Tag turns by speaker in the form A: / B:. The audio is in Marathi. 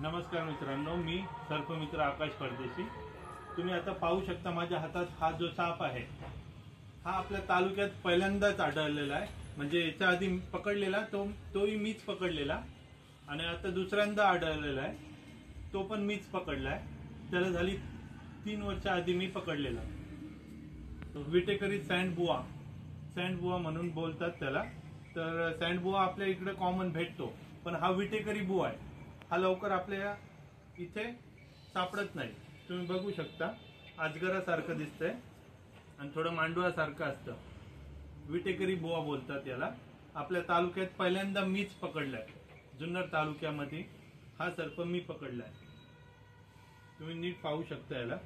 A: नमस्कार मित्रांनो, मी सर्पमित्र आकाश परदेशी। तुम्ही आता पाहू शकता माझ्या हातात हा जो साप आहे हा आपल्या तालुक्यात पहिल्यांदाच आढळलेला आहे। म्हणजे याच्या आधी पकडलेला तोही मीच पकडलेला आणि आता दुसऱ्यांदा आढळलेला आहे, तो पण मीच पकडलाय। त्याला झाली 3 वर्ष आधी मी पकडलेला। विटेकरी सँडबुवा म्हणून बोलतात त्याला। तर सँडबुवा आपल्या इकडे कॉमन भेटतो, पण हा विटेकरी बुवा आहे। हा लवकर आपल्या इथे सापडत नाही। तुम्ही बघू शकता अजगरासारखं दिसतंय आणि थोडं मांडवासारखं असतं। विटेकरी बुवा बोलतात याला। आपल्या तालुक्यात पहिल्यांदा मीच पकडलाय। जुन्नर तालुक्यामध्ये हा सर्प मी पकडलाय। तुम्ही नीट पाहू शकता याला।